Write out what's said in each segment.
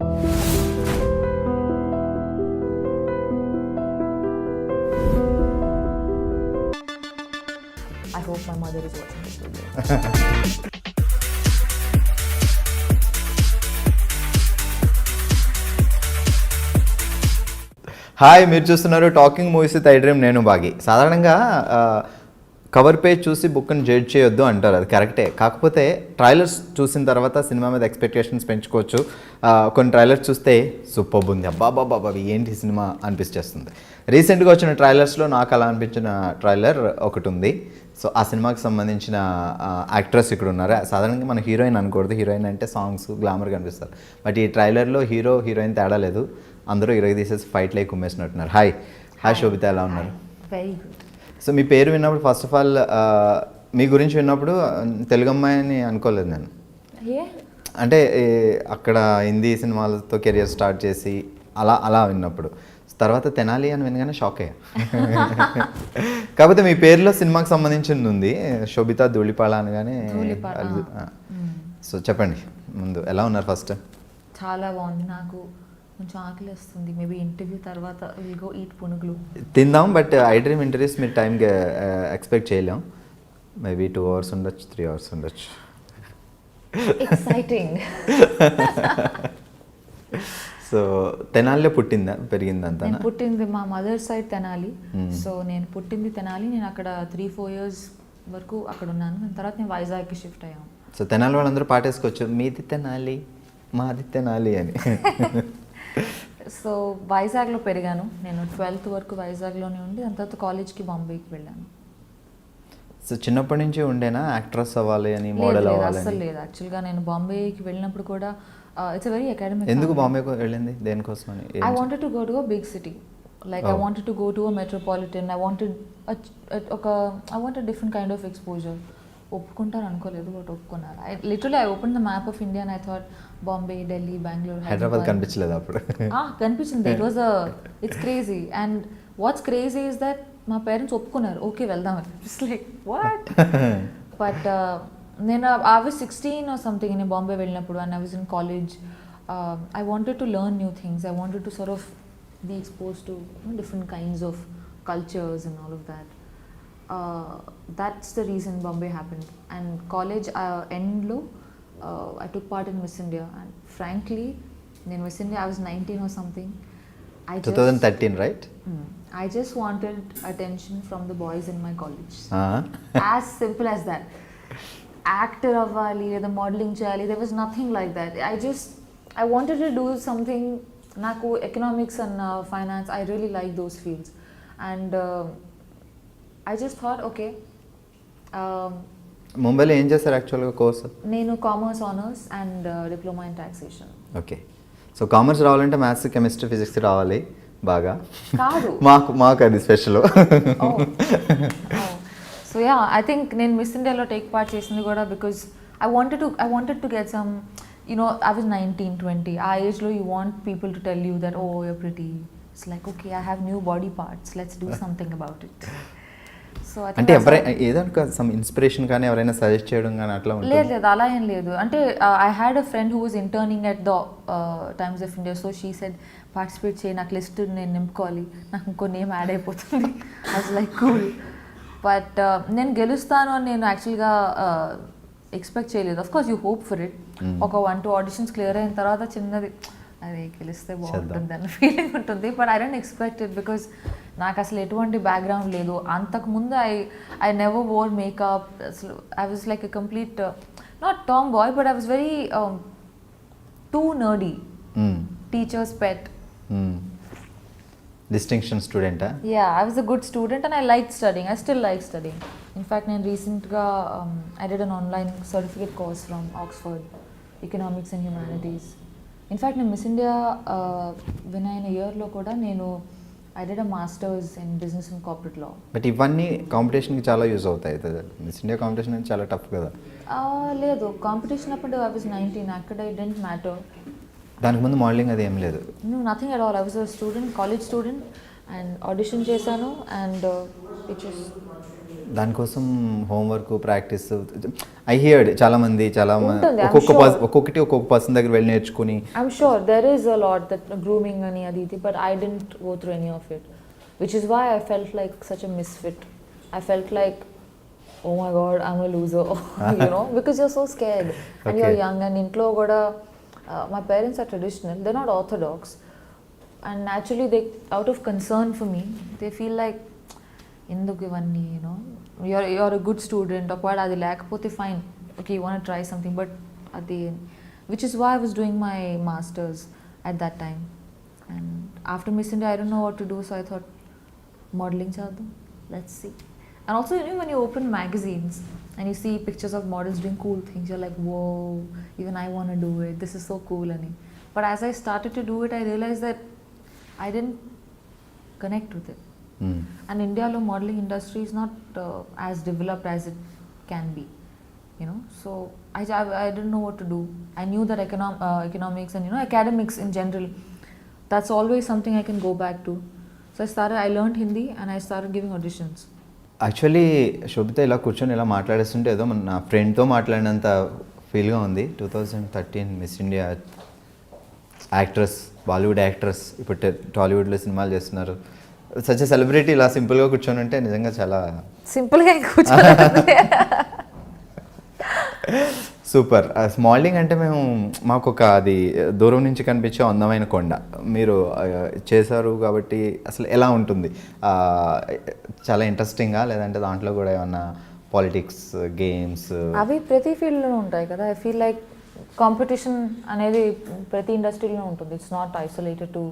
I hope my mother is watching this video. Hi, మీరు చూస్తున్నారు talking movies with iDream. నేను బాగి. సాధారణంగా cover page చూసి బుక్ని జడ్జ్ చేయొద్దు అంటారు, అది కరెక్టే. కాకపోతే ట్రైలర్స్ చూసిన తర్వాత సినిమా మీద ఎక్స్పెక్టేషన్స్ పెంచుకోవచ్చు. కొన్ని ట్రైలర్స్ చూస్తే సూపర్ ఉంది, అబ్బాబాబా ఏంటి సినిమా అనిపిస్తుంది. రీసెంట్గా వచ్చిన ట్రైలర్స్లో నాకు అలా అనిపించిన ట్రైలర్ ఒకటి ఉంది. సో ఆ సినిమాకి సంబంధించిన యాక్ట్రెస్ ఇక్కడ ఉన్నారు. సాధారణంగా మన హీరోయిన్ అనకూడదు, హీరోయిన్ అంటే సాంగ్స్ గ్లామర్ కనిపిస్తారు. బట్ ఈ ట్రైలర్లో హీరో హీరోయిన్ తేడా లేదు, అందరూ ఇరగ తీసేసి ఫైట్లే కుమ్మేసినట్టున్నారు. హాయ్ శోభిత, ఎలా ఉన్నారు? Very good. సో మీ పేరు విన్నప్పుడు ఫస్ట్ ఆఫ్ ఆల్ మీ గురించి విన్నప్పుడు తెలుగు అమ్మాయిని అనుకోలేదు నేను. అంటే అక్కడ హిందీ సినిమాలతో కెరియర్ స్టార్ట్ చేసి అలా విన్నప్పుడు, తర్వాత తెనాలి అని వినగానే షాక్ అయ్యా. కాకపోతే మీ పేరులో సినిమాకి సంబంధించింది ఉంది, శోభిత ధూళిపాళ అనగానే. సో చెప్పండి ముందు, ఎలా ఉన్నారు? ఫస్ట్ చాలా బాగుంది, నాకు కొంచెం ఆకలి వస్తుంది. మేబీ ఇంటర్వ్యూ తర్వాత విల్ గో ఈట్ పునుగులు తిందాం. బట్ iDream ఇంటర్వ్యూస్ మీరు టైంకి ఎక్స్పెక్ట్ చేయలేం. మేబీ 2 hours ఉండొచ్చు, 3 hours ఉండొచ్చు. ఎక్సైటింగ్. సో తెనాలిలో పుట్టిందా, పెరిగిందంతా? నేను పుట్టింది మా మదర్ సైడ్ తెనాలి. సో నేను పుట్టింది తెనాలి, నేను అక్కడ 3-4 years వరకు అక్కడ ఉన్నాను. దాని తర్వాత నేను వైజాగ్కి షిఫ్ట్ అయ్యాను. సో తెనాలి వాళ్ళందరూ పాటేసుకోవచ్చు, మీది తెనాలి మాది తెనాలి అని. సో వైజాగ్లో పెరిగాను నేను. 12th వరకు వైజాగ్లోనే ఉండి దాని తర్వాత కాలేజ్కి బాంబేకి వెళ్ళాను. సో చిన్నప్పటి నుంచి ఉండేనా యాక్ట్రెస్ అవ్వాలి అని, మోడల్ అవ్వాలి? అసలు లేదు. యాక్చువల్గా నేను బాంబేకి వెళ్ళినప్పుడు కూడా ఇట్స్ వెరీ అకాడమిక్. ఎందుకు బాంబేకి వెళ్ళింది, దేనికోసం అని? I wanted to go to a big city, like I wanted to go to a metropolitan. I wanted different kind of exposure. ఒప్పుకుంటారు అనుకోలేదు, బట్ ఒప్పుకున్నారు. I open the map of India and I thought Bombay, Delhi, Bengaluru, Hyderabad కనిపించలేదు అప్పుడు? కనిపించింది. It's crazy. And what's crazy is that మా parents ఒప్పుకున్నారు, okay వెళ్దామని. It's like what. But నేను I was 16 or something నేను బాంబే వెళ్ళినప్పుడు, and I was in college. I wanted to learn new things. I wanted to sort of be exposed to different kinds of cultures and all of that. That's the reason Bombay happened. And college end lo I took part in Miss India, and frankly in Miss India I was 19 or something. 2013, right? I just wanted attention from the boys in my college. As simple as that. Actor avvali లేదా modelling చేయాలి, there was nothing like that. I wanted to do something. నాకు economics and finance, I really like those fields. And I just thought, okay. ముంబైలో ఏం చేశారు యాక్చువల్గా course? నేను commerce honours and diploma in taxation. Okay. So commerce రావాలంటే maths, chemistry, physics రావాలి బాగా. కాదు, మాకు అది special. So yeah, I think నేను మిస్ ఇండియాలో టేక్ పార్ట్ చేసింది కూడా because I wanted to get some, I was 19-20. ఆ ఏజ్లో you want people to tell you that oh you're pretty. It's like okay, I have new body parts, let's do something about it. So అంటే ఎవరైనా ఏదో some inspiration కానీ ఎవరైనా suggest చేయడం కానీ అట్లా ఉంటుంది? లేదు, అలా ఏం లేదు. అంటే I had a friend who was interning at the Times of India. So she said participate చేయి, నాకు లిస్ట్ నేను నింపుకోవాలి, నాకు ఇంకో నేమ్ యాడ్ అయిపోతుంది. I was like cool. But నేను గెలుస్తాను అని నేను యాక్చువల్గా ఎక్స్పెక్ట్ చేయలేదు. Of course you hope for it. ఒక 1-2 ఆడిషన్స్ క్లియర్ అయిన తర్వాత చిన్నది, అదే గెలిస్తే బాగుంటుంది అన్న ఫీలింగ్ ఉంటుంది. But I don't expect it because నాకు అసలు ఎటువంటి బ్యాక్గ్రౌండ్ లేదు. అంతకుముందు ఐ నెవర్ వోర్ మేకప్. అసలు I was like a complete not tomboy, but I was very too nerdy, teachers pet. Distinction స్టూడెంటా? Yeah, I was a good student and I like studying. I still like studying. In fact నేను రీసెంట్గా I did an online certificate course from Oxford, economics and humanities. In fact నేను miss India win అయిన ఇయర్లో కూడా నేను I did a masters in business and corporate law. But ఇవన్నీ కాంపిటీషన్కి చాలా use అవుతాయి. మిస్ ఇండియా కాంపిటీషన్ అనేది చాలా టఫ్ కదా? లేదు, కాంపిటీషన్ అప్పుడు ఐ వాజ్ 19, అక్కడ ఇట్ డెంట్ మ్యాటర్. దానికి ముందు మోడలింగ్ అది ఏం లేదు? Nothing at all. I was a student, college student, and audition చేశాను అండ్ ఇట్ వాస్ దానికోసం హోంవర్క్ ప్రాక్టీస్ ఐ హియర్డ్ చాలా ఉంటుంది, I'm ఒక్కొక్కటి ఒక్కొక్క పర్సన్ దగ్గర వెళ్ళి నేర్చుకుని. I'm sure there is a lot that grooming and aditi, but I didn't go through any of it, which is why I felt like such a misfit. I felt like, oh my god, I'm a loser, you know, because you're so scared and you're young and intlo goda my parents are traditional, they're not orthodox, and naturally they, out of concern for me, they feel like ఎందుకు ఇవన్నీ, you know, you're a good student, ఒకవేళ అది లేకపోతే fine, okay, you want to try something, but అది, which is why I was doing my masters at that time. And after Miss India I don't know what to do, so I thought modeling చేద్దాం, let's see. And also, you know, when you open magazines and you see pictures of models doing cool things, you're like, whoa, even I want to do it, this is so cool. But as I started to do it, I realized that I didn't connect with it. And India lo modeling industry is not as developed as it can be, you know, so I didn't know what to do. I knew that economics and, you know, academics in general, that's always something I can go back to. So I learned Hindi and I started giving auditions. Actually Sobhita ఇలా కూర్చొని ఇలా మాట్లాడేస్తుంటే ఏదో నా ఫ్రెండ్తో మాట్లాడినంత ఫీల్గా ఉంది. 2013 miss India actress, Bollywood actress, ఇప్పుడు టాలీవుడ్లో సినిమాలు చేస్తున్నారు. సచ్ సెలబ్రిటీ ఇలా సింపుల్గా కూర్చొని ఉంటే నిజంగా చాలా సింపుల్గా కూర్చొని సూపర్. మోడలింగ్ అంటే మాకు ఒక అది దూరం నుంచి కనిపించే అందమైన కొండ మీరు చేశారు కాబట్టి అసలు ఎలా ఉంటుంది? చాలా ఇంట్రెస్టింగ్గా, లేదంటే దాంట్లో కూడా ఏమన్నా పాలిటిక్స్, గేమ్స్ అవి ప్రతి ఫీల్డ్లోనూ ఉంటాయి కదా. ఐ ఫీల్ లైక్ కాంపిటీషన్ అనేది ప్రతి ఇండస్ట్రీలో ఉంటుంది. It's not isolated to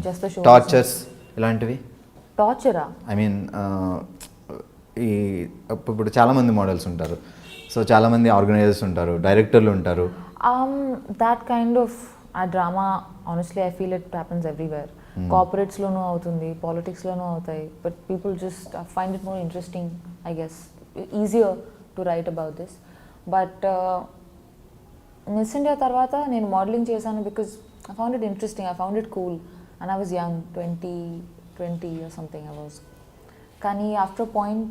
just the show. Tortures ఇలాంటివి? టార్చరా? ఐ మీన్ ఈ ఇప్పుడు చాలామంది మోడల్స్ ఉంటారు, సో చాలామంది ఆర్గనైజర్స్ ఉంటారు, డైరెక్టర్లు ఉంటారు. దాట్ కైండ్ ఆఫ్ ఆ drama honestly I feel it happens everywhere. కార్పొరేట్స్లోనూ అవుతుంది, పాలిటిక్స్లోనూ అవుతాయి, but people just find it more interesting, I guess easier to write about this. But Miss India తర్వాత నేను మోడలింగ్ చేశాను because I found it interesting, I found it cool, and I was young, 20 or something I was. కానీ after point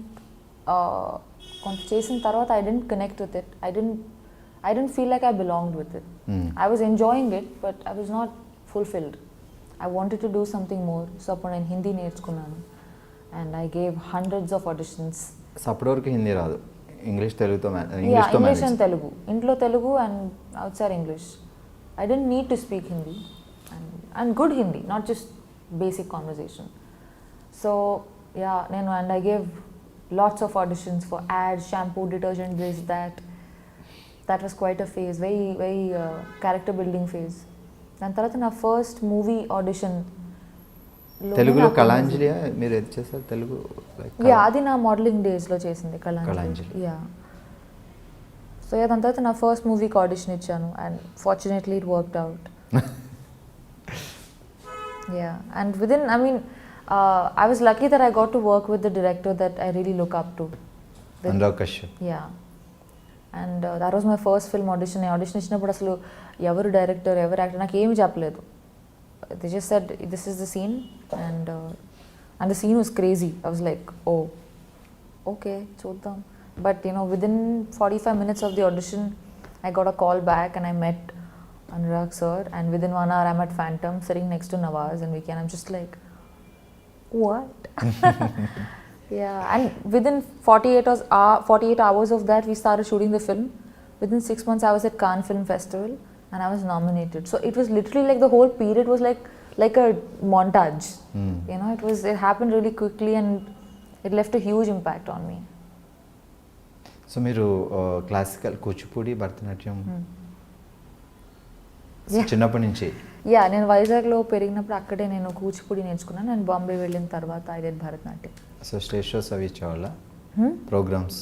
కొంత చేసిన తర్వాత I didn't connect with it. I didn't feel like I belonged with it. I was enjoying it, but I was not fulfilled. I wanted to do something more. So అప్పుడు నేను హిందీ నేర్చుకున్నాను and I gave hundreds of auditions. So అప్పటి వరకు హిందీ రాదు, English తెలుగుతో English and Telugu, ఇంట్లో Telugu and outside English. I didn't need to speak Hindi and good Hindi, not just basic conversation. So yeah, and I gave lots of auditions for ads, shampoo, detergent, this, that was quite a phase, very character building phase. దాని తర్వాత నా first movie audition తెలుగులో కళాంజలి మీరు ఏది చేశారు? తెలుగు అది నా modelling డేస్లో చేసింది కళాంజలి. సో దాని తర్వాత నా ఫస్ట్ మూవీకి ఆడిషన్ ఇచ్చాను and fortunately it worked out. Yeah, and within, I mean, I was lucky that I got to work with the director that I really look up to. Naga Chaitanya. Yeah, and that was my first film audition. Audition ఇచ్చినప్పుడు అసలు ఎవరు director, ఎవరు actor నాకు ఏమి చెప్పలేదు. They just said this is the scene, and the scene was crazy. I was like, oh, okay, చూద్దాం. But you know, within 45 minutes of the audition, I got a call back and I met Anurag sir, and within 1 hour I'm at Phantom sitting next to Nawaz and Vicky, and I'm just like, what? Yeah, and within 48 hours of that we started shooting the film. Within 6 months I was at Cannes Film Festival and I was nominated. So it was literally like the whole period was like a montage. You know, it happened really quickly and it left a huge impact on me. So మీరు classical Kuchipudi, Bharatanatyam చిన్నప్పటి నుంచి? Yeah, నేను వైజాగ్లో పెరిగినప్పుడు అక్కడే నేను కూచిపూడి నేర్చుకున్నాను. నేను బాంబే వెళ్ళిన తర్వాత I did Bharatanatyam. So stage shows అవి ఇచ్చేవాళ్ళ ప్రోగ్రామ్స్?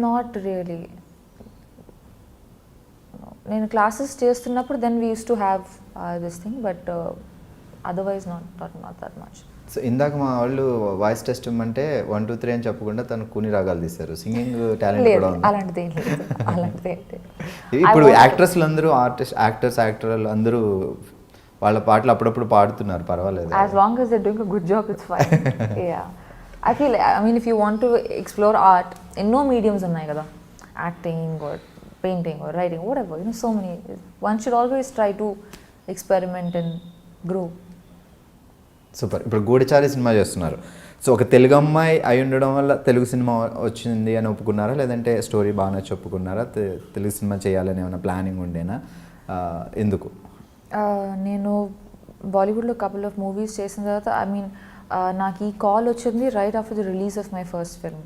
Not really. నేను క్లాసెస్ చేస్తున్నప్పుడు then we use to have this thing, but otherwise not that much. So ఇందాక మా వాళ్ళు వాయిస్ టెస్ట్ ఇమ్మంటే 1 2 3 అని చెప్పకుండా తను కూని రాగాలు తీశారు. సింగింగ్ టాలెంట్ కూడా ఉంది? అలాంటిది అలాంటిది. ఇప్పుడు యాక్ట్రెస్లు అందరూ యాక్టర్లు అందరూ వాళ్ళ పాటలు అప్పుడప్పుడు పాడుతున్నారు, పర్వాలేదు. As long as they doing a good job it's fine. Yeah, I feel, I mean, if you want to explore art, ఎన్నో మీడియమ్స్ ఉన్నాయి కదా, acting or painting or writing, whatever, you know, so many. One should always try to experiment and grow. Super. ఇప్పుడు గూఢచారి cinema చేస్తున్నారు. So ఒక తెలుగు అమ్మాయి అయి ఉండడం వల్ల తెలుగు సినిమా వచ్చింది అని ఒప్పుకున్నారా, లేదంటే స్టోరీ బాగా నచ్చి ఒప్పుకున్నారా, తెలుగు సినిమా చేయాలని ఏమైనా ప్లానింగ్ ఉండేనా, ఎందుకు? నేను బాలీవుడ్లో కపుల్ ఆఫ్ మూవీస్ చేసిన తర్వాత, ఐ మీన్, నాకు ఈ కాల్ వచ్చింది right after the release of my first film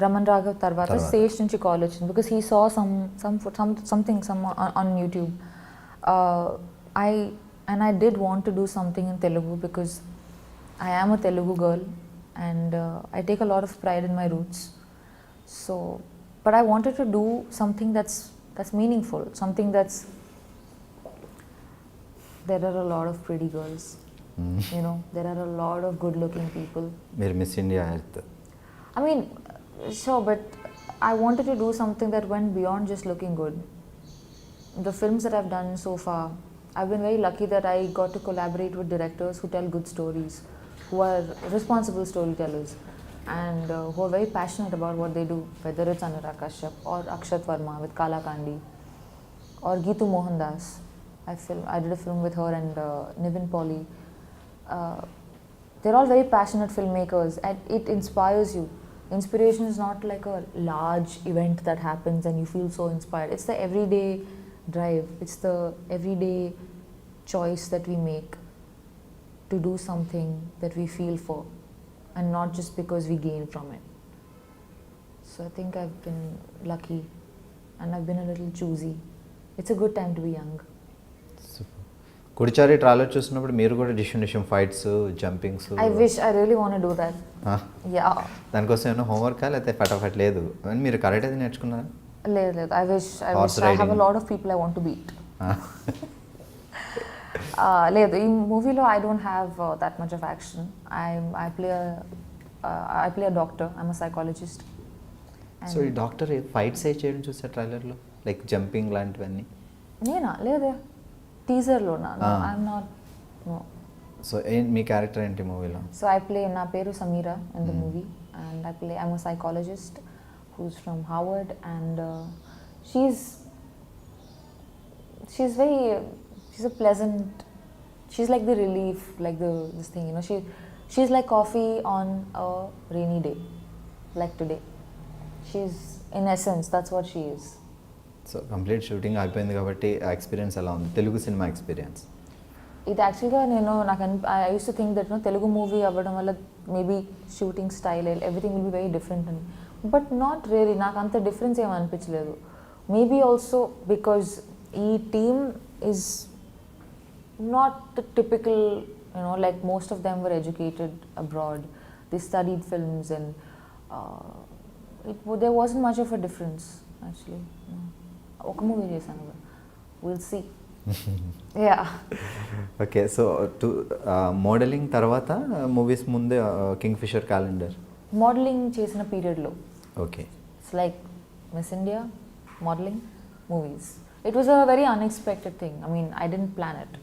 Raman Raghav తర్వాత సేజ్ నుంచి కాల్ వచ్చింది, because he saw something on YouTube. I did want to do something in Telugu because I am a Telugu girl and I take a lot of pride in my roots. So, but I wanted to do something that's meaningful, something that's, there are a lot of pretty girls, you know, there are a lot of good looking people. Meer Miss India Earth. I mean, sure, but I wanted to do something that went beyond just looking good. The films that I've done so far, I've been very lucky that I got to collaborate with directors who tell good stories, who are responsible storytellers, and who are very passionate about what they do, whether it's Anurag Kashyap or Akshat Verma with Kala Kandi, or Geetu Mohandas. I did a film with her and Nivin Pauly. They're all very passionate filmmakers and it inspires you. Inspiration is not like a large event that happens and you feel so inspired. It's the everyday drive. It's the everyday choice that we make to do something that we feel for and not just because we gain from it. So I think I've been lucky and I've been a little choosy. It's a good time to be young. Goodachari trailer చూసినప్పుడు మీరు కూడా డిషన్ fights, jumpings, I wish, I really want to do that. Yeah. దానికోసం ఏమైనా హోంవర్కా లేకపోతే ఫటాఫట్ లేదు, మీరు కరెక్ట్ అది నేర్చుకున్నారా? లేదు. I wish I have a lot of people I want to beat. లేదు, ఈ మూవీలో I don't have that much of action. I play a doctor. I'm a psychologist. So ఈ డాక్టర్ ఫైట్స్ చేయడం చూసా ట్రైలర్లో, లైక్ జంపింగ్ లాంటివన్నీ? నేనా? లేదే, టీజర్లో. I'm not. No. So me character ఏంటి మూవీలో? So నా పేరు Sameera in the movie and I'm a psychologist who's from Harvard and she's a pleasant, she's like the relief, like this thing, you know, she's like coffee on a rainy day like today. She's, in essence, that's what she is. So complete shooting అయిపోయింది కాబట్టి ఆ experience ఎలా ఉంది, Telugu cinema experience? ఇది యాక్చువల్గా I use to think that Telugu movie అవ్వడం వల్ల maybe shooting style everything will be very different అని, బట్ నాట్ రియలీ. నాకు అంత డిఫరెన్స్ ఏమి అనిపించలేదు. మేబీ ఆల్సో బికాజ్ ఈ team is not the typical, you know, like most of them were educated abroad, they studied films and there wasn't much of a difference actually. ఒక movie చేశాను, will see. Yeah. Okay. So modelling తర్వాత movies ముందే king fissure calendar modelling చేసిన పీరియడ్లో. Okay. It's like Miss India, modelling, movies. It was a very unexpected thing. I mean, I didn't plan it.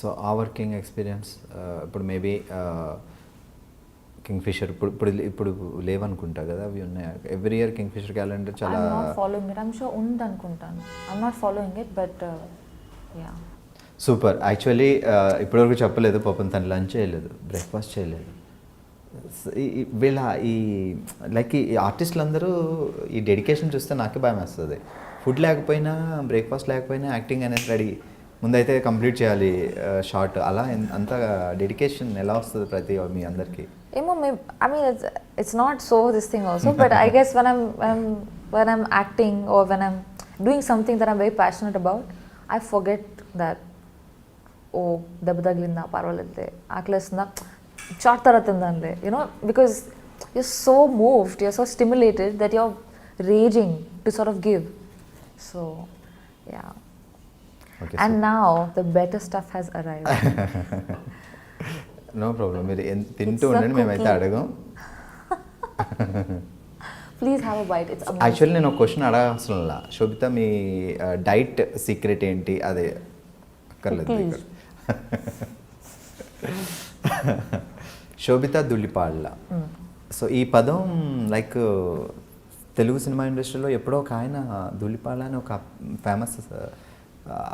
So uh working experience ఇప్పుడు maybe Kingfisher ఇప్పుడు లేవనుకుంటా కదా, అవి ఉన్నాయి every year Kingfisher calendar చాలా. I'm not following it. I'm sure ఉంది అనుకుంటాను. I'm not following it but yeah. Super. Actually ఇప్పటివరకు చెప్పలేదు పాపం, తను లంచ్ చేయలేదు, బ్రేక్ఫాస్ట్ చేయలేదు. వీళ్ళ ఈ లైక్ ఈ ఆర్టిస్టులు అందరూ ఈ డెడికేషన్ చూస్తే నాకే భయం వేస్తుంది. ఫుడ్ లేకపోయినా, బ్రేక్ఫాస్ట్ లేకపోయినా యాక్టింగ్ అనేది రెడీ, ముందైతే కంప్లీట్ చేయాలి షార్ట్, అలా అంత డెడికేషన్ ఎలా వస్తుంది ప్రతి మీ అందరికీ? ఏమో, I mean, it's not so this thing also, but I guess when I'm acting or when I'm doing something that I'm very passionate about, I forget that, oh, దెబ్బ తగిలిందా, పర్వాలేదులే, ఆకలేస్తుందా, షార్ట్ తర్వాత తిందాంలే, you know, because you're so moved, you're so stimulated that you're raging to sort of give. So, yeah. Okay, and so now the better stuff has arrived. No problem, మీరు తింటూ ఉండండి, మేమైతే అడగం. Please have a bite. It's amazing. Actually నేను ఒక question అడగాల్సిన, శోభిత మీ diet secret ఏంటి? అదే అక్కర్లేదు. శోభిత ధుళిపాళ్ళ. సో ఈ పదం లైక్ తెలుగు సినిమా ఇండస్ట్రీలో ఎప్పుడో ఒక ఆయన ధుళిపాళ్ళ అని ఒక ఫేమస్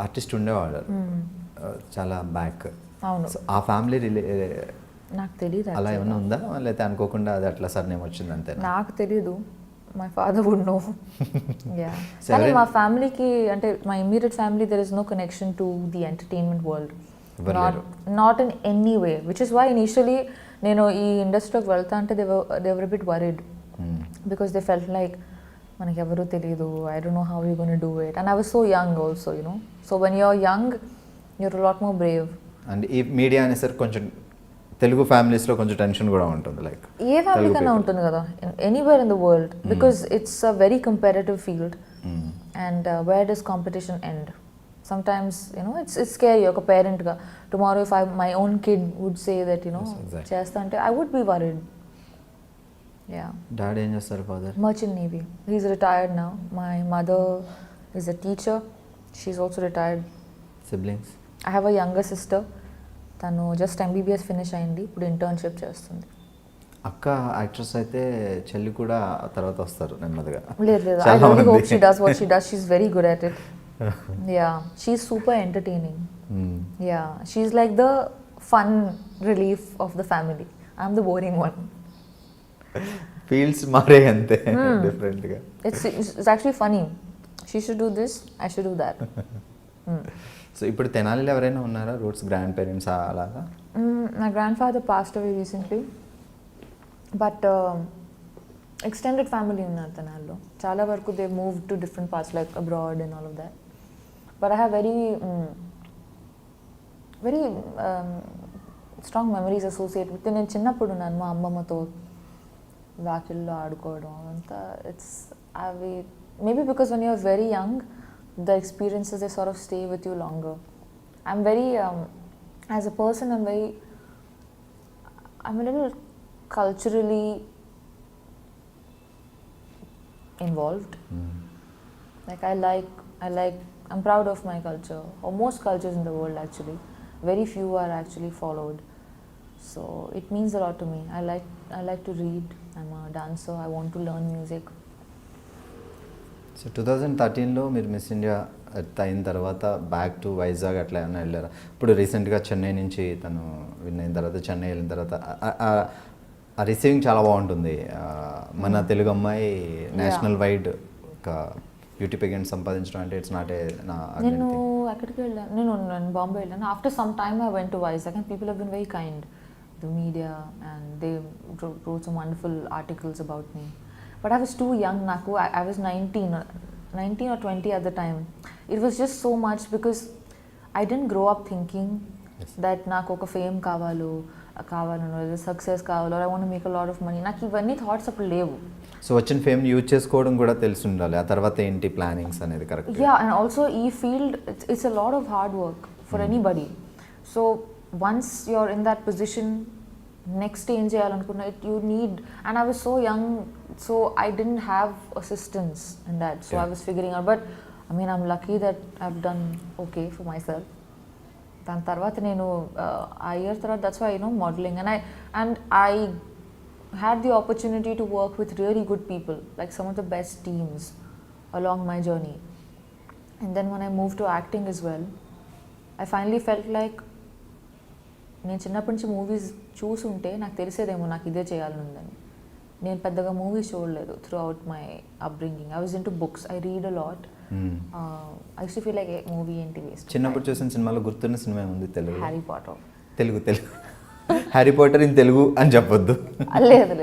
ఆర్టిస్ట్ ఉండేవాడు చాలా బ్యాక్. అవును. సో ఆ ఫ్యామిలీ నాకు తెలియదు అలా ఏమైనా ఉందా, లేకపోతే అనుకోకుండా అది అట్లా సార్ నేమ్ వచ్చింది అంతే? నాకు తెలీదు. My father would know. Yeah, కానీ మా ఫ్యామిలీకి అంటే my immediate family there is no connection to the entertainment world, not in any way, which is why initially నేను ఈ ఇండస్ట్రీలోకి వెళ్తా అంటే they were bit worried because they felt like మనకి ఎవరూ తెలియదు, I don't know how you gonna do it, and I was so young also, you know. So when you're young you're lot more Brave. And ఈ media అనేసరికి కొంచెం తెలుగు ఫ్యామిలీస్లో కొంచెం tension కూడా ఉంటుంది, లైక్ ఏ ఫ్యామిలీ కన్నా ఉంటుంది కదా, anywhere in the world, because it's a very comparative field and where does competition end? Sometimes, you know, it's scary. You're a parent. Tomorrow, if my own kid would say that, you know, chestha ante, I would be worried. Yeah. Dad em chestaru father? Merchant Navy. He's retired now. My mother is a teacher. She's also retired. Siblings? I have a younger sister. Tanu just MBBS finish ayindi. Ippudu internship chestundi. అక్క actress అయితే చెల్లి కూడా తర్వాత వస్తారు నెమ్మదిగా. లేదు I really hope she does what she does. She's very good at it. Yeah, she's super entertaining. Yeah, she's like the fun relief of the family. I'm the boring one. Fields మారే అంతే different గా. It's actually funny. She should do this, I should do that. So ఇప్పుడు తెనాలిలో ఎవరైనా ఉన్నారా roots grand parents అలాగా? My grandfather passed away recently, but extended family ఉన్నారు తెనాలిలో. చాలా వరకు they moved to different parts like abroad and all of that. But I have very strong memories associated with. నేను చిన్నప్పుడు ఉన్నాను మా అమ్మమ్మతో వాకిల్లో ఆడుకోవడం అంతా. ఇట్స్ అవి maybe because when you're very young the experiences they sort of stay with you longer. I'm very as a person I'm a little culturally involved. Like I'm proud of my culture, or most cultures in the world actually. Very few are actually followed. So it means a lot to me. I like to read. I'm a dancer. I want to learn music. So 2013లో మీరు Miss India అయిన తర్వాత back to Vizag అట్లా ఏమైనా వెళ్ళారా? ఇప్పుడు రీసెంట్గా చెన్నై నుంచి తను విన్ అయిన తర్వాత చెన్నై వెళ్ళిన తర్వాత ఆ రిసీవింగ్ చాలా బాగుంటుంది. మన తెలుగు అమ్మాయి నేషనల్ వైడ్ ఒక బ్యూటీ పెగెంట్ సంపాదించడం అంటే ఇట్స్ నాట్ ఏ నేను ఎక్కడికి వెళ్ళాను, నేను బాంబే వెళ్ళాను. After some time I went to Vizag and people have been very kind, the media, and they wrote some wonderful articles about me. But I was too young, Naku. I was 19 or 20 at the time. It was just so much because I didn't grow up thinking that నాకు ఒక fame కావాలో success కావాలో, I want to make a lot of money. నాకు ఇవన్నీ thoughts అప్పుడు లేవు. So వచ్చిన fame use చేసుకోవడం కూడా తెలిసి ఉండాలి. ఆ తర్వాత ఏంటి ప్లానింగ్స్ అనేది కరెక్ట్. యా, అండ్ ఆల్సో ఈ field it's a lot of hard work for anybody. So once you're in that position, next ఏం చేయాలనుకున్నా you need, and I was so young, so I didn't have assistance in that. So I was figuring out, but I mean I'm lucky that I have done okay for myself. దాని తర్వాత నేను ఆ year తర్వాత that's why modelling, and I had the opportunity to work with really good people, like some of the best teams along my journey. And then when I moved to acting as well, I finally felt like నేను చిన్నప్పటి నుంచి movies చూసుంటే నాకు తెలిసేదేమో నాకు ఇదే చేయాలని ఉందని. నేను పెద్దగా మూవీస్ చూడలేదు throughout my upbringing. I was into books, I read a lot. I use to feel like movie ఏంటి వేస్ట్. చిన్నప్పుడు చూసిన సినిమాలో గుర్తున్న సినిమా ఉంది Telugu? Harry Potter. Telugu Harry Potter in Telugu అని చెప్పొద్దు. లేదు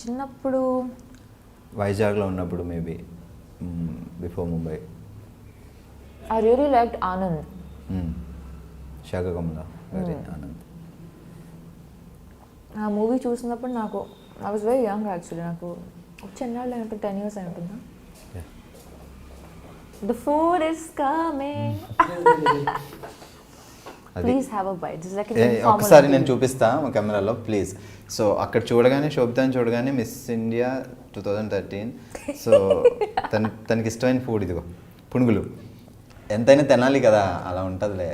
చిన్నప్పుడు వైజాగ్లో ఉన్నప్పుడు maybe before Mumbai. I really liked Anand. శాఖకమల గారి ఆనంద్. ఆ మూవీ చూసినప్పుడు నాకు I was very young actually. నాకు చిన్నాళ్ళు అయి ఉంటుంది, 10 years అయి ఉంటుందా. The food is coming, please have a bite. ఒకసారి నేను చూపిస్తా కెమెరాలో ప్లీజ్. సో అక్కడ చూడగానే శోభితాని చూడగానే మిస్ ఇండియా 2013. సో తనకి ఇష్టమైన ఫుడ్ ఇదిగో పునుగులు. ఎంతైనా తినాలి కదా, అలా ఉంటుందిలే.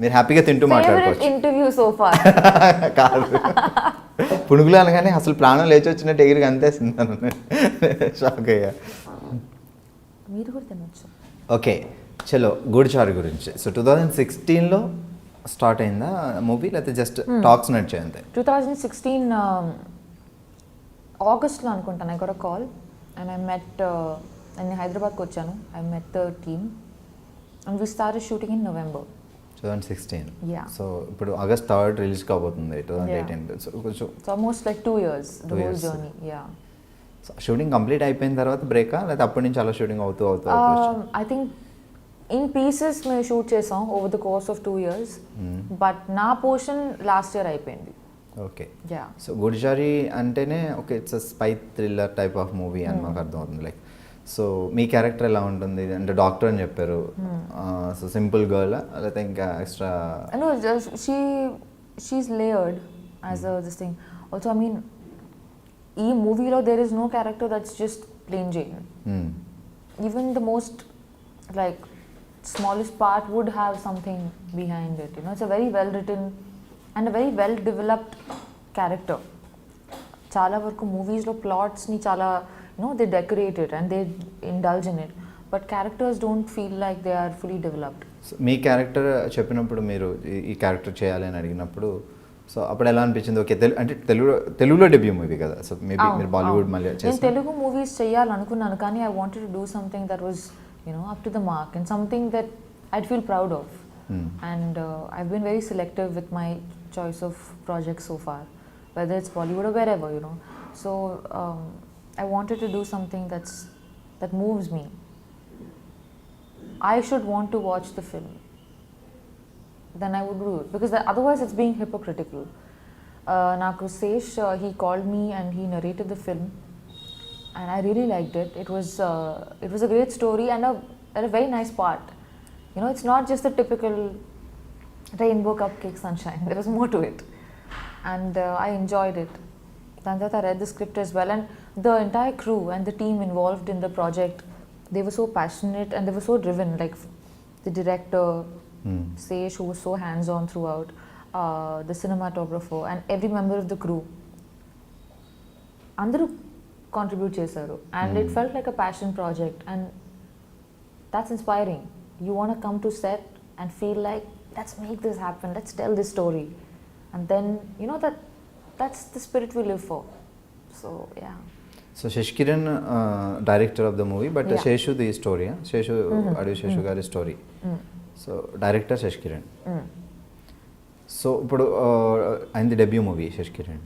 మీరు హ్యాపీగా తింటూ ఫేవరెట్ మాట్లాడుకోవచ్చు. Interview so far. కాదు, పునుగులు అనగానే అసలు ప్రాణం లేచి వచ్చినట్టు ఎగిరికి అంతేస్తున్నాను, షాక్ అయ్యా. మీరు కూడా తినొచ్చు. ఓకే, చలో గూడిచారు గురించి. సో 2016లో స్టార్ట్ అయిందా మూవీ, లేకపోతే జస్ట్ టాక్స్ నడిచాయి అంతే? 2016 ఆగస్ట్లో అనుకుంటాను. I got a call and I met, నేను హైదరాబాద్కి వచ్చాను. I met the team and we started shooting in November 2016. Yeah. సో ఇప్పుడు ఆగస్ట్ 3rd రిలీజ్ కాబోతుంది 2018. సో కొంచెం it's almost like 2 years the whole journey. Yeah, shooting complete అయిపోయిన తర్వాత బ్రేకా, లేకపోతే అప్పటి నుంచి అలా షూటింగ్ అవుతూ ఐ థింక్ ఇన్ పీసెస్ మేము షూట్ చేసాం over the course of 2 years, but నా పోర్షన్ లాస్ట్ ఇయర్ అయిపోయింది. ఓకే. యా, సో గుడిచారి అంటేనే okay, it's spy thriller type of movie అని మాకు అర్థం అవుతుంది. లైక్ సో మీ క్యారెక్టర్ ఎలా ఉంటుంది అంటే, డాక్టర్ అని చెప్పారు, సో సింపుల్ గర్ల్ లేకపోతే ఇంకా extra? no, she's layered as a this thing. Also, I mean, ఈ మూవీలో there is no character that's just plain Jane. Even the most like smallest part would have something behind it, you know. It's a very well written and a very well developed character. చాలా వరకు మూవీస్లో ప్లాట్స్ని చాలా, you know, they decorate it and they indulge in it, but characters don't feel like they are fully developed. So me character చెప్పినప్పుడు, మీరు ఈ character చేయాలి అని అడిగినప్పుడు, సో అప్పుడు ఎలా అనిపించింది? ఓకే, అంటే తెలుగులో డెబ్యూ మూవీ కదా, సో మేబీ మీరు బాలీవుడ్ మళ్ళీ నేను తెలుగు మూవీస్ చేయాలనుకున్నాను, కానీ I wanted to do something that was, you know, up to the mark and something that I'd feel proud of. And I've been very selective with my choice of projects so far, whether it's Bollywood or wherever, you know. So I wanted to do something that moves me. I should want to watch the film, then I would do it, because otherwise it's being hypocritical. Naku Sesh, he called me and he narrated the film, and I really liked it. It was a great story and a very nice part. You know, it's not just the typical rainbow cupcake sunshine. There was more to it, and I enjoyed it. Then I read the script as well, and the entire crew and the team involved in the project, they were so passionate and they were so driven. Like the director, Sesh, who was so hands-on throughout, the cinematographer, and every member of the crew. Andaru contribute చేశారు, and it felt like a passion project, and that's inspiring. You want to come to set and feel like, let's make this happen, let's tell this story, and then you know that's the spirit we live for. So yeah. So Sashikiran director of the movie, but Seshu the story, Seshu Adivi Seshu గారి story. So director Sashikiran. So ఇప్పుడు అయింది debut movie Sashikiran.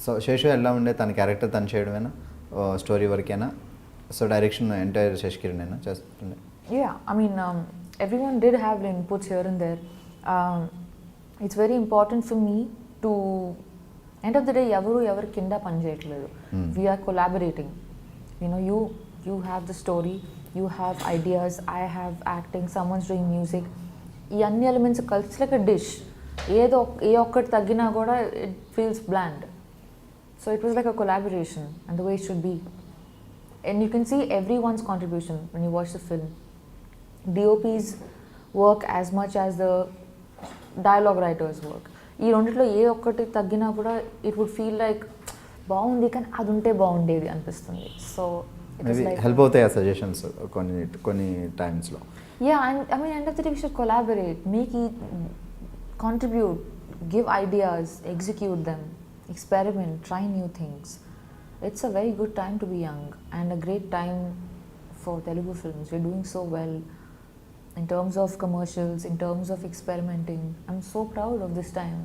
So Seshu ఎలా ఉండే, తన character తను చేయడమేనా, story వరకేనా? So direction entire Sashikiran అయినా చేస్తుండే? Yeah, I mean, everyone did have inputs here and there. It's very important for me to, end of the day, ఎవరు కింద పని చేయట్లేదు. We are collaborating. You know, you have the story, you have ideas, I have acting, someone's doing music. ఈ అన్ని elements కలిసి like a dish. ఏ ఒక్కటి తగ్గినా కూడా it feels bland. So it was like a collaboration, and the way it should be. And you can see everyone's contribution when you watch the film. DOP's work as much as the dialogue writers work. ఈ రెండిట్లో ఏ ఒక్కటి తగ్గినా కూడా it would feel like బాగుంది కానీ అది ఉంటే బాగుండేది అనిపిస్తుంది. సో హెల్ప్ అవుతాయి ఆ సజెషన్స్ కొన్ని టైమ్స్లో. Yeah, and I mean, end of the day, we should collaborate, contribute, give ideas, execute them, experiment, try new things. It's a very good time to be young and a great time for Telugu films. We're doing so well in terms of commercials, in terms of experimenting. I'm so proud of this time.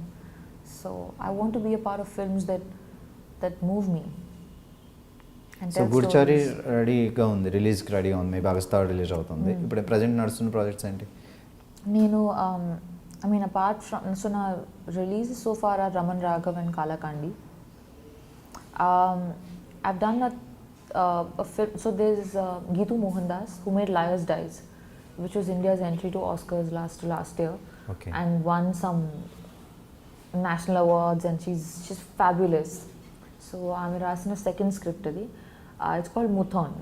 So I want to be a part of films that move me. So Goodachari రెడీగా ఉంది, రిలీజ్కి రెడీగా ఉంది, maybe August 3rd release అవుతుంది. ఇప్పుడు present నడుస్తున్న projects ఏంటి? నేను I mean, apart from, so now releases so far are Raman Raghav and Kalakandi. I've done a film, so there's Geetu Mohandas, who made Liars Dies, which was India's entry to Oscars last year. Okay. And won some national awards, and she's fabulous. So I'm writing a second script today. It's called Muthon.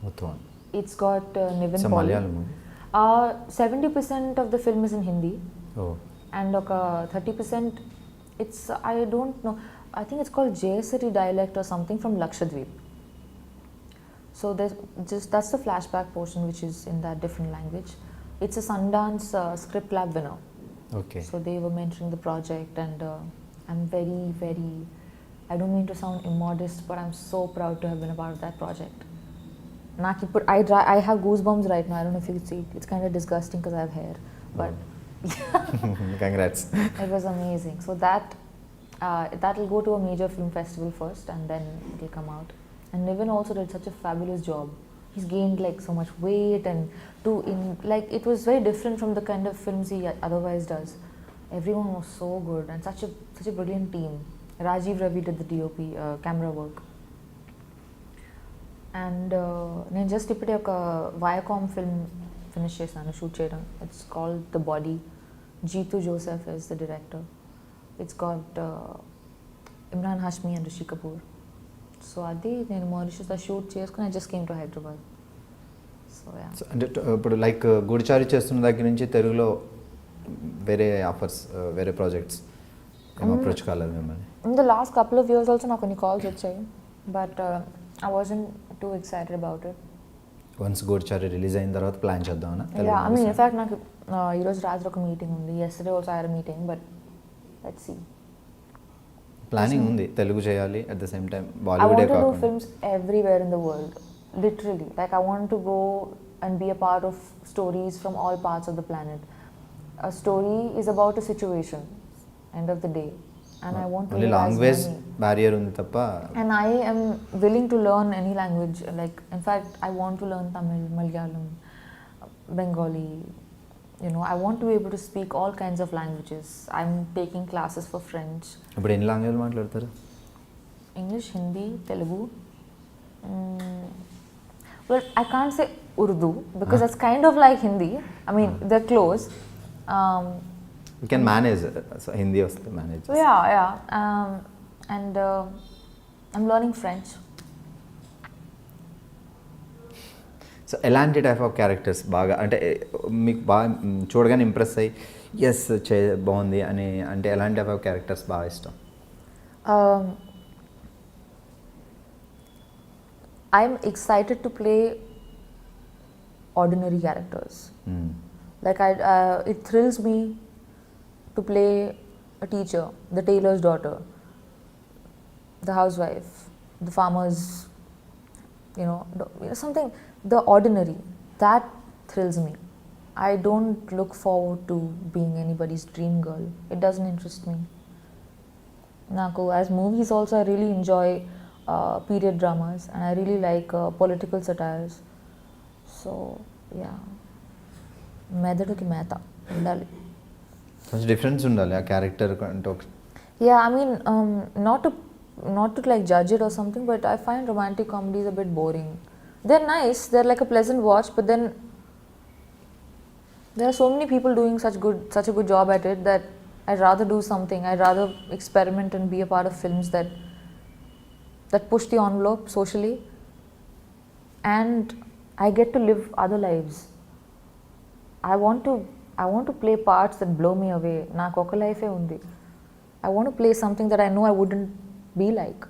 Muthon. It's got Nivin It's a Pauly. Malayalam movie. 70% of the film is in Hindi. Oh. And 30%, it's, I don't know, I think it's called Jayasari dialect or something from Lakshadweep. So that's the flashback portion which is in that different language. It's a Sundance script lab winner. Okay. So they were mentioning the project, and I'm very, very, I don't mean to sound immodest, but I'm so proud to have been a part of that project. I have goosebumps right now. I don't know if you can see. It's kind of disgusting because I have hair, but Congrats. it was amazing. So that will go to a major film festival first, and then it will come out. And Niven also did such a fabulous job. He's gained like so much weight, and it was very different from the kind of films he otherwise does. Everyone was so good, and such a brilliant team. Rajiv Ravi did the DOP camera work. And నేను just ఇప్పుడే ఒక Viacom film finish చేశాను shoot చేయడం. It's called the body. Jitu Joseph is the director. It's got Imran Hashmi and Rishi Kapoor. So అది నేను మారిషస్లో shoot చేసుకుని I just came to Hyderabad. So అంటే ఇప్పుడు లైక్ గూడిచారి చేస్తున్న దగ్గర నుంచి తెలుగులో వేరే ఆఫర్స్, వేరే ప్రాజెక్ట్స్ ఏం అప్రోచ్ కాలేదు మిమ్మల్ని? In the last couple of years also నాకు కొన్ని కాల్స్ వచ్చాయి, but I wasn't too excited about it. Once Goodachari release అయిన తర్వాత ప్లాన్ చేద్దామన్నా? Yeah, I mean, in fact, నాకు ఈరోజు రాత్రి ఒక మీటింగ్ ఉంది. Yesterday also I had a meeting, but let's see. Planning ఉంది తెలుగు చేయాలి, at the same time I Bollywood want to do films everywhere in the world, literally. Like I want to go and be a part of stories from all parts of the planet. A story is about a situation, end of the day. And I want to only language barrier undi tappa, and I am willing to learn any language. Like, in fact, I want to learn Tamil, Malayalam, Bengali. You know, I want to be able to speak all kinds of languages. I'm taking classes for French. ఇప్పుడు ఎన్ని language మాట్లాడతారు? English, Hindi, Telugu. Well, I can't say Urdu because that's kind of like Hindi. I mean, they're close. You can manage, so Hindi వస్తే manage. Yeah. And I'm learning French. So ఎలాంటి type of characters బాగా అంటే మీకు బాగా చూడగానే impress అయ్యి yes బాగుంది అని అంటే ఎలాంటి టైప్ ఆఫ్ క్యారెక్టర్స్ బాగా ఇష్టం? I'm excited to play ordinary characters. Like it thrills me to play a teacher, the tailor's daughter, the housewife, the farmer's, something, the ordinary. That thrills me. I don't look forward to being anybody's dream girl. It doesn't interest me. Naku, as movies also, I really enjoy period dramas, and I really like political satires. So, yeah. మెదడుకి మేత ఉండాలి. కొంచెం difference ఉండాలి ఆ character అంటే. Yeah, I mean, not to like judge it or something, but I find romantic comedies a bit boring. They're nice, they're like a pleasant watch, but then there are so many people doing such a good job at it that I'd rather do something. I'd rather experiment and be a part of films that push the envelope socially, and I get to live other lives. I want to play parts that blow me away. Naaku oka life undi. I want to play something that I know I wouldn't be like.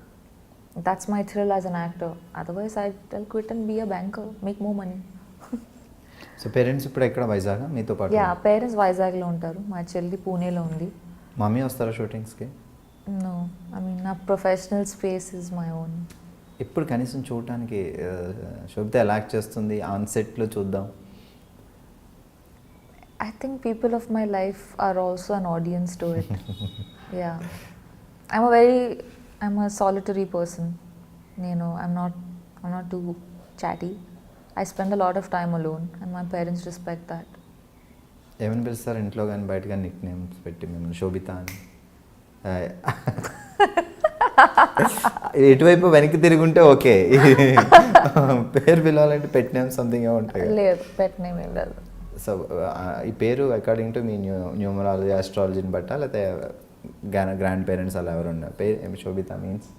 That's my thrill as an actor. Otherwise, I'll quit and be a banker, make more money. So parents ఇప్పుడు ఎక్కడ వైజాగ్ మీతో పాటు? Yeah, parents వైజాగ్లో ఉంటారు. మా చెల్లి పూణేలో ఉంది. మమ్మీ వస్తారా షూటింగ్స్కి? నో, ఐ మీన్ నా professional space is my own. ఇప్పుడు కనీసం చూడటానికి శోభిత ఎలా యాక్ట్ చేస్తుంది ఆన్ సెట్లో చూద్దాం. I think people of my life are also an audience to it. Yeah. I'm a solitary person. I'm not too chatty. I spend a lot of time alone, and my parents respect that. ఏమని పిలుస్తారు ఇంట్లో కానీ బయట కానీ Nick names పెట్టి మిమ్మల్ని శోభిత అని? ఎటువైపు వెనక్కి తిరుగుంటే ఓకే, పేరు పిలవాలంటే పెట్ నేమ్ సంథింగ్ ఉంటాయి. లేదు, పెట్ నేమ్ ఏం లేదు. సో ఈ పేరు అకార్డింగ్ టు మీ న్యూమరాలజీ ఆస్ట్రాలజీని బట్టా లేకపోతే గ్రాండ్ పేరెంట్స్ అలా ఎవరు ఉన్నారు? పేరు ఏమి శోభిత మీన్స్?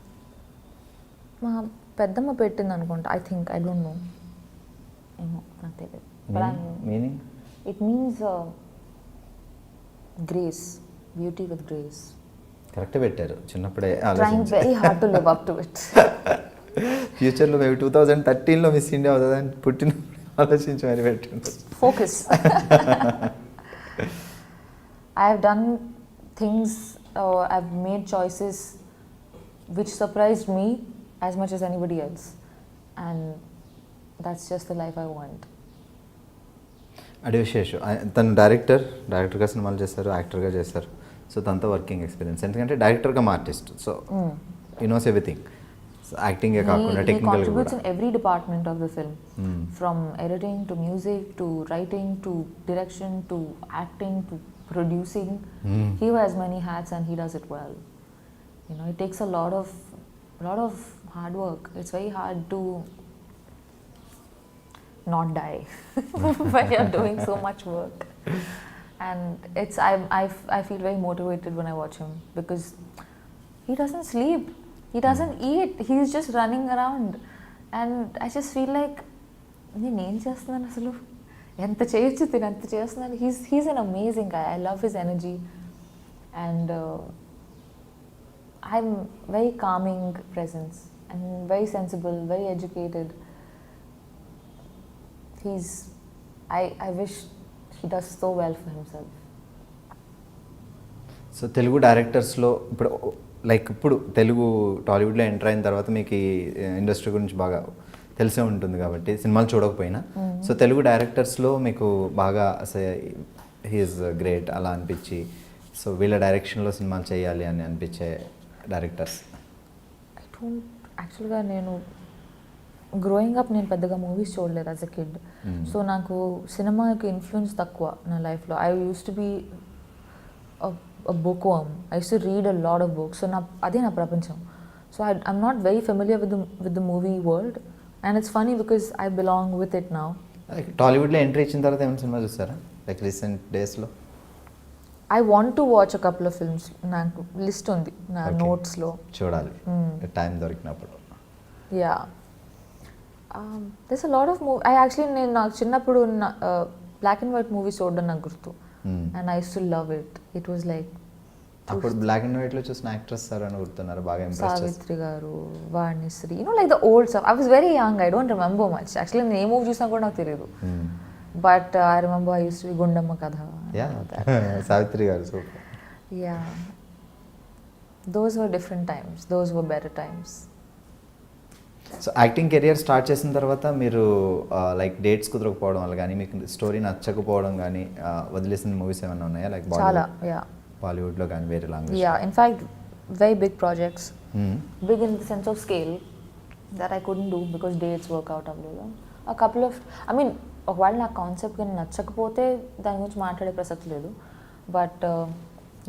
మా పెద్దమ్మ పెట్టింది అనుకుంటా. I think, I don't no, ఏమో నాకు తెలియదు. Meaning It means grace, beauty with grace. Correct పెట్టారు చిన్నప్పుడే Trying ఆలోచించి very hard to live up to it. ఫ్యూచర్లో మేము 2013లో మిస్ ఇండియా అవుతుందని పుట్టిన ఆలోచించి మరి పెట్టండి. Focus. I have done things, I've made choices which surprised me as much as anybody else, and that's just the life I want. అడివిశేషు తను డైరెక్టర్గా సినిమాలు చేస్తారు, యాక్టర్గా చేస్తారు. సో తనతో వర్కింగ్ ఎక్స్పీరియన్స్ ఎందుకంటే డైరెక్టర్గా artist, so you knows everything. So యాక్టింగే కాకుండా He టెక్నికల్ contributes కూడా. in every department of the film, from editing to music to writing to direction to acting to producing. He wears many hats and he does it well. You know, it takes a lot of hard work. It's very hard to not die when you're doing so much work. And it's I feel very motivated when I watch him because he doesn't sleep, he doesn't eat, he's just running around, and I just feel like నేను ఏం చేస్తున్నాను అసలు, ఎంత చేయొచ్చు తిని అంత చేస్తున్నాను. He's an amazing guy. I love his energy, and I'm very calming presence and very sensible, very educated. I wish he does so well for himself. So Telugu డైరెక్టర్స్లో ఇప్పుడు తెలుగు టాలీవుడ్లో ఎంటర్ అయిన తర్వాత మీకు ఈ ఇండస్ట్రీ గురించి బాగా తెలిసే ఉంటుంది కాబట్టి సినిమాలు చూడకపోయినా, సో తెలుగు డైరెక్టర్స్లో మీకు బాగా హీఈస్ గ్రేట్ అలా అనిపించి, సో వీళ్ళ డైరెక్షన్లో సినిమాలు చేయాలి అని అనిపించే డైరెక్టర్స్? యాక్చువల్గా నేను గ్రోయింగ్ అప్ నేను పెద్దగా మూవీస్ చూడలేదు యాజ్ అ కిడ్. సో నాకు సినిమాకి ఇన్ఫ్లుయెన్స్ తక్కువ నా లైఫ్లో. I use to be a bookworm. I used to read a lot of books. So అదే నా ప్రపంచం. So I'm not very familiar with the movie world, and it's funny because I belong with it now. టాలీవుడ్లో entry ఇచ్చిన తర్వాత ఏమైనా cinema చూస్తారా recent డేస్లో? I want to watch a couple of films. నాకు లిస్ట్ ఉంది నా నోట్స్లో, చూడాలి టైం దొరికినప్పుడు. Yeah. There's a lot of నేను నాకు చిన్నప్పుడు బ్లాక్ అండ్ వైట్ మూవీస్ చూడడం నాకు గుర్తు. And I used to love it. It was like అప్పుడు బ్లాక్ అండ్ వైట్ లో చూసిన యాక్ట్రెస్ సార్ అని గుర్తున్నారు బాగా ఇంప్రెస్ చేస్తారు. సావిత్రి గారు, Vanisri, like the old stuff. I was very young, I don't remember much. Actually నేను ఏ మూవీ చూసినా కూడా నాకు తెలియదు. But I remember I used to be Gundamma కథ. సావిత్రి గారు super. Yeah. Those were different times. Those were better times. So acting career start చేసిన తర్వాత మీరు డేట్స్ కుదరకపోవడం వల్ల కానీ, మీకు స్టోరీ నచ్చకపోవడం కానీ, వదిలేసిన మూవీస్ ఏమైనా ఉన్నాయా? చాలా, బాలీవుడ్లో కానీ వేరే language? In fact, very big projects. Big in the sense of scale that I couldn't do because dates work out అవ్వలేదు. A couple of, ఒకవేళ నా కాన్సెప్ట్ కానీ నచ్చకపోతే దాని గురించి మాట్లాడే ప్రసక్తి లేదు. బట్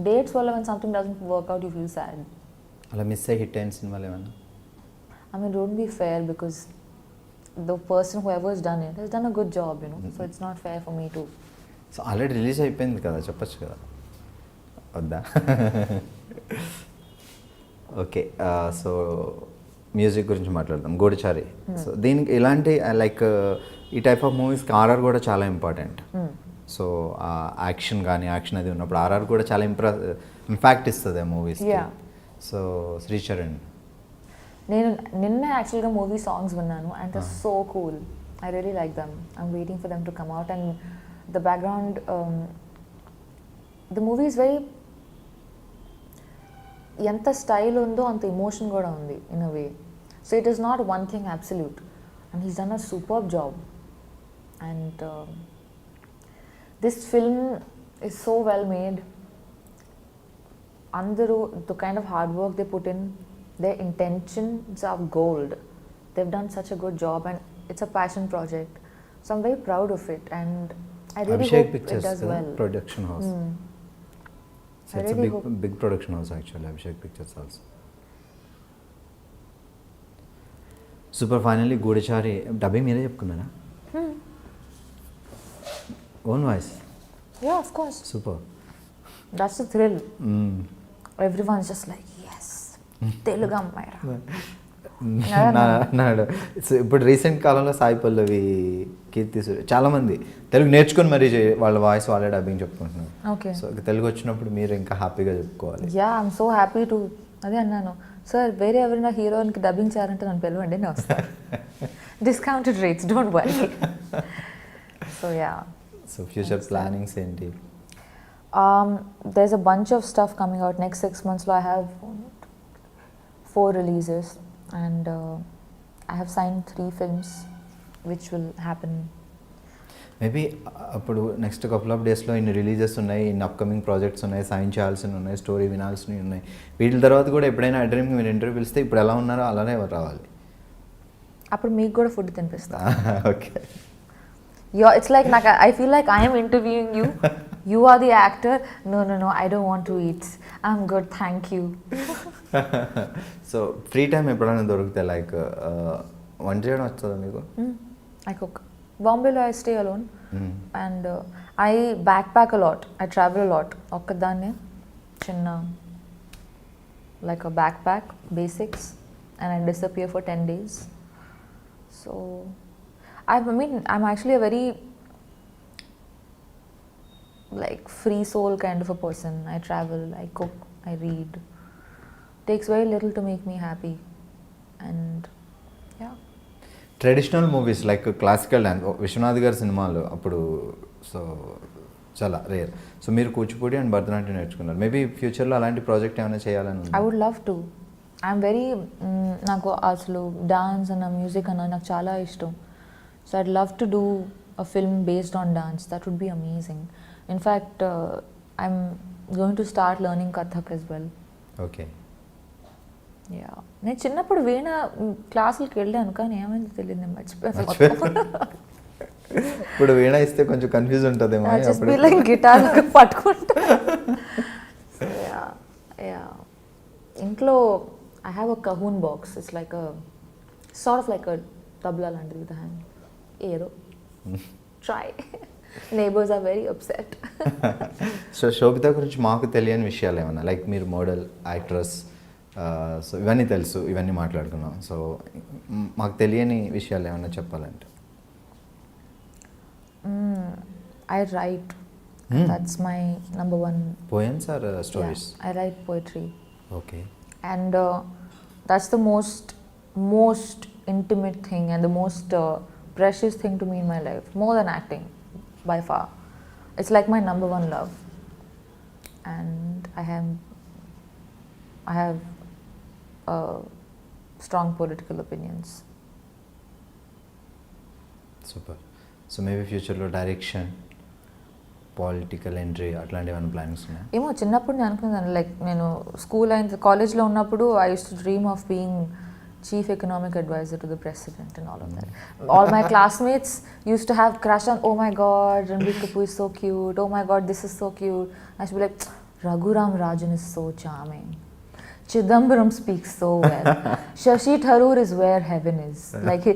డేట్స్ వల్ల when something doesn't work out you feel sad. అలా మిస్ అయ్యి హిట్ అయిన సినిమాలు ఏమన్నా? Don't be fair because the person whoever has done it has done a good job, so it's not fair for me to. So already release అయిపోయింది కదా, చెప్పచ్చు కదా, వద్దా? ఓకే, సో మ్యూజిక్ గురించి మాట్లాడదాం. గూఢచారి, సో దీనికి ఇలాంటి ఈ టైప్ ఆఫ్ మూవీస్కి ఆర్ఆర్ కూడా చాలా ఇంపార్టెంట్. సో యాక్షన్ కానీ యాక్షన్ అది ఉన్నప్పుడు ఆర్ఆర్ కూడా చాలా ఇంపాక్ట్ ఇస్తుంది ఆ మూవీస్కి. సో శ్రీచరణ్, నేను నిన్న యాక్చువల్గా మూవీ సాంగ్స్ విన్నాను and they are so cool. I really like them. I'm waiting for them to come out and the background, the movie is very, ఎంత స్టైల్ ఉందో అంత ఎమోషన్ కూడా ఉంది in a way. So it is not one thing absolute and he's done a superb job. And this film is so well made. అందరూ the kind of hard work they put in, their intentions are gold. They've done such a good job and it's a passion project. So I'm very proud of it and I really Abhishek hope Pictures, it does well. Production house. So it's a big production house actually, Abhishek Pictures also. Super, finally Goodachari dubbing మీరే చెప్పుకున్నారా? Own voice? Yeah, of course. Super. That's the thrill. Everyone's just like, yes, Telugu అమ్మాయి. నాడు ఇప్పుడు recent కాలంలో సాయి పల్లవి, కీర్తి సురేష్ చాలామంది తెలుగు నేర్చుకొని మరీ వాళ్ళ వాయిస్ వాళ్ళే డబ్బింగ్ చెప్పుకుంటున్నారు. ఓకే. సో తెలుగు వచ్చినప్పుడు మీరు ఇంకా హ్యాపీగా చెప్పుకోవాలి. Yeah I'm so happy to. అదే అన్నాను సార్, వేరే ఎవరైనా హీరోయిన్కి డబ్బింగ్ చేయాలంటే నన్ను పిలవండి, నేను వస్తాను. Discounted rates, don't worry. So yeah. So future plannings ఏంటి? There's a bunch of stuff coming out next 6 months. So I have 4 releases and I have signed 3 films which will happen. Maybe అప్పుడు next couple of డేస్లో ఇన్ని releases ఉన్నాయి, ఇన్ని upcoming projects ఉన్నాయి, sign చేయాల్సినవి ఉన్నాయి, story వినాల్సినవి ఉన్నాయి. వీటి తర్వాత కూడా ఎప్పుడైనా iDreamకి మీరు ఇంటర్వ్యూ పిలిస్తే ఇప్పుడు ఎలా ఉన్నారో అలానే రావాలి. అప్పుడు మీకు కూడా ఫుడ్ తినిపిస్తా. Okay. It's like I feel like I am interviewing you. You are the actor. No, I don't want to eat. I'm good, thank you. So free time ఎప్పుడైనా దొరికితే లైక్ వంట చేయడం వస్తుందా మీకు? I cook. Bombay I stay alone and I backpack a lot. I travel a lot. ఒక్కదాన్నే చిన్న like a backpack, basics, and I disappear for 10 days. So I mean I'm actually a very like free soul kind of a person. I travel, I cook, I read. Takes very little to make me happy and yeah. Traditional movies like classical dance Viswanath గారి సినిమాలు అప్పుడు so చాలా rare. So మీరు Kuchipudi and Bharatanatyam నేర్చుకున్నారు. Maybe ఫ్యూచర్లో అలాంటి project ఏమైనా చేయాలని? I would love to. I'm very నాకు అసలు డాన్స్ అన్న మ్యూజిక్ అన్న నాకు చాలా ఇష్టం. So I'd love to do a film based on dance. That would be amazing. In fact, I'm going to start learning Kathak as well. Okay. Yeah. నేను చిన్నప్పుడు వీణ క్లాసులకి వెళ్ళాను కానీ ఏమైంది తెలియదు, నేను మర్చిపోయాను. ఇప్పుడు వీణ ఇస్తే కొంచెం కన్ఫ్యూజ్ ఉంటుందేమో. జస్ట్ బి లైక్ గిటార్ పట్టుకుంటా. ఇంట్లో I have a cajon box. It's like a sort of like a tabla లాంటిది with a hand. ఏదో try. Neighbors are very upset. So Sobhita గురించి మాకు తెలియని విషయాలు ఏమన్నా లైక్ మీరు మోడల్, యాక్ట్రెస్, సో ఇవన్నీ తెలుసు, ఇవన్నీ మాట్లాడుకున్నాం. సో మాకు తెలియని విషయాలు ఏమన్నా చెప్పాలంటే? I write. That's my number one. Poems or stories? Yeah, I write poetry. Okay. And that's the most intimate thing and the most precious thing to me in my life, more than acting by far. It's like my number one love, and I have strong political opinions. Super. So maybe ఫ్యూచర్లో direction, political entry అట్లాంటి ఏమైనా plannings ఉన్నాయా? ఏమో చిన్నప్పుడు నేను అనుకున్నాను, like నేను school అయిన కాలేజ్లో ఉన్నప్పుడు I use to dream of being chief economic advisor to the president and all of that. All my classmates used to have crush on, oh my god, Ranbir Kapoor is so cute, oh my god, this is so cute. I used to be like, Raghuram Rajan is so charming, Chidambaram speaks so well, Shashi Tharoor is where heaven is. Like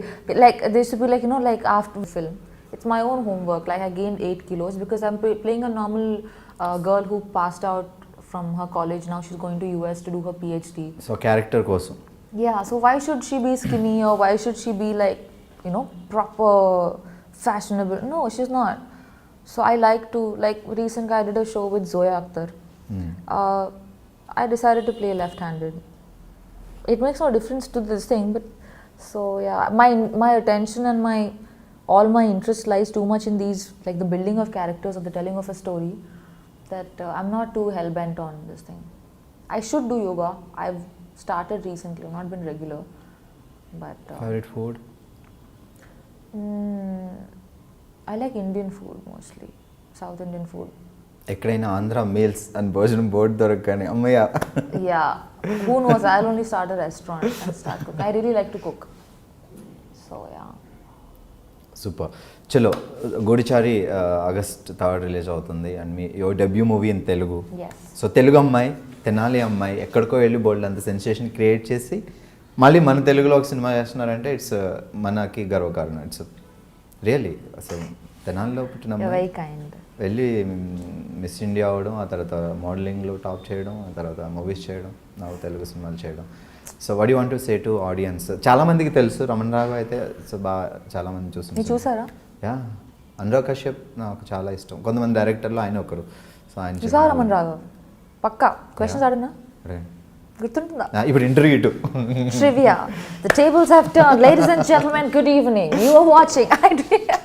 they used to be like, you know, like after film, it's my own homework. Like I gained 8 kilos because I'm playing a normal girl who passed out from her college. Now she's going to US to do her PhD. So character కోసం. Yeah, so why should she be skinny or why should she be like, you know, proper, fashionable? No, she's not. So I like to, like recently I did a show with Zoya Akhtar. I decided to play left-handed. It makes no difference to this thing, but so yeah, my attention and all my interest lies too much in these, like the building of characters or the telling of a story, that I'm not too hell-bent on this thing. I should do yoga. I've started recently, not been regular, but favorite food? I like Indian food mostly, South Indian food. ఎక్కడైనా Andhra meals and భోజనం board దొరకని అమ్మయ్య. Yeah, who knows, I'll only start a restaurant and start cooking. I really like to cook, so yeah. Super. చలో గూడిచారి August 3rd release అవుతుంది and me your debut movie in Telugu. Yes. So Telugu అమ్మాయి, తెనాలి అమ్మాయి ఎక్కడికో వెళ్ళి బోల్డ్ అంత sensation create చేసి మళ్ళీ మన తెలుగులో ఒక సినిమా చేస్తున్నారంటే ఇట్స్ మనకి గర్వకారణం. ఇట్స్ రియల్లీ అసలు తెనాలిలో పుట్టిన Very kind. వెళ్ళి మిస్ ఇండియా అవ్వడం, ఆ తర్వాత మోడలింగ్లో టాప్ చేయడం, ఆ తర్వాత మూవీస్ చేయడం, నా తెలుగు సినిమాలు చేయడం, so what you want to say to audience? చాలా మందికి తెలుసు రమణ రాఘవ అయితే, సో బాగా చాలా మంది మీరు చూస్తున్నారు. చూసారా? యా, అనురాగ్ కశ్యప్ నాకు చాలా ఇష్టం. కొంతమంది డైరెక్టర్లు ఆయన ఒకరు. సో ఆయన చూసారా రమణ్ రాఘవ్? పక్కా క్వశ్చన్స్ అడిగినా గుర్తుంటుందా? ఇప్పుడు ఇంటర్వ్యూ ఇటు Trivia. The tables have turned. Ladies and gentlemen, good evening. You are watching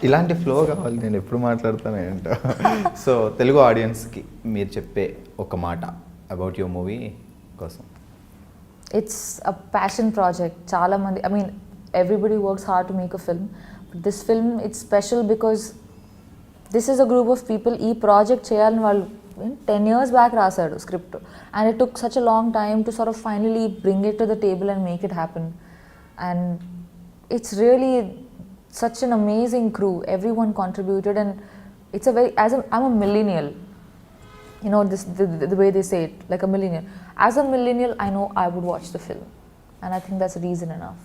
ఇలాంటి ఫ్లో కావాలి, నేను ఎప్పుడు మాట్లాడతాను ఏంటో. సో తెలుగు ఆడియన్స్కి మీరు చెప్పే ఒక మాట అబౌట్ యువర్ మూవీ కోసం. It's a passion project. Chala mandi, I mean, everybody works hard to make a film. But this film, it's special because this is a group of people. E project cheyalani vallu 10 years back rasadu script, and it took such a long time to sort of finally bring it to the table and make it happen. And it's really such an amazing crew. Everyone contributed, and it's a very, I'm a millennial. You know, this the way they say it, like a millennial. As a millennial, I know I would watch the film, and I think that's reason enough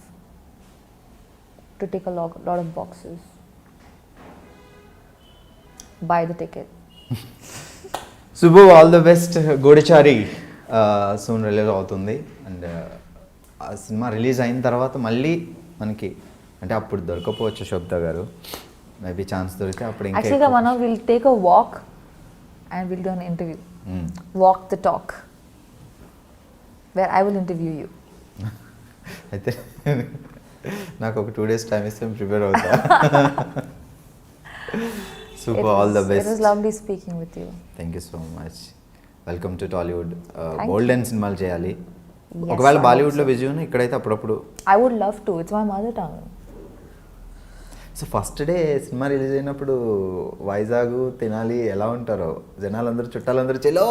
to tick a lot of boxes. Buy the ticket. Shubhu, all the best. Goodachari soon release అవుతుంది, అండ్ ఆ సినిమా release అయిన తర్వాత మళ్ళీ మనకి అంటే అప్పుడు దొరకపోవచ్చు శోభిత గారు, మేబీ ఛాన్స్ దొరికితే అప్పుడు ఇంకా Actually, మనం will take a walk and we'll do an interview. Walk the talk, where I will interview you. అయితే నాకు ఒక 2 days టైం ఇస్తే ప్రిపేర్ అవుతా. Super, all the best. It was lovely speaking with you. Thank you so much. Welcome to Tollywood. Golden సినిమాలు చేయాలి. Yes, ఒకవేళ I బాలీవుడ్లో hope so. విజయం ఇక్కడైతే అప్పుడప్పుడు. I would love to. It's my mother tongue. So first day cinema release అయినప్పుడు వైజాగ్ తినాలి ఎలా ఉంటారో జనాలందరూ చుట్టాలందరూ చెలో.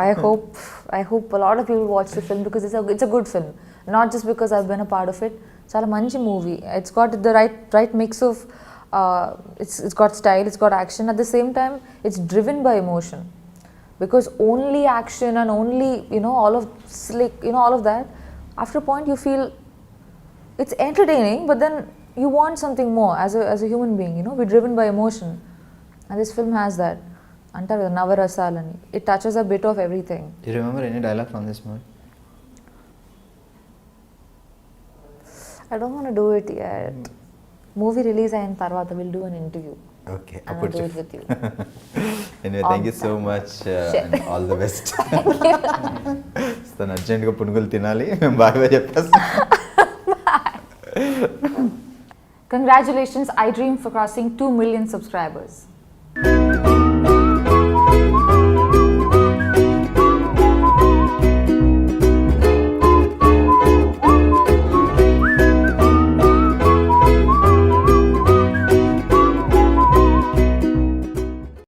I hope a lot of people watch the film because it's a good film. Not just because I've been a part of it. Chala manchi movie. It's got the right mix of it's got style, it's got action. At the same time, it's driven by emotion. Because only action and only, all of slick, all of that, after a point you feel it's entertaining, but then you want something more as a human being, we're driven by emotion. And this film has that. Antaru Navarasalani. It touches a bit of everything. Do you remember any dialogue from this movie? I don't want to do it yet. Movie release ayin tarvata we'll do an interview. Okay, And I'll do it with you. Anyway, thank you so much and all the best. తను అర్జెంట్గా పునుగులు తినాలి, మేము బాగా చెప్పేస్తాం. Congratulations, iDream, for crossing 2 million subscribers.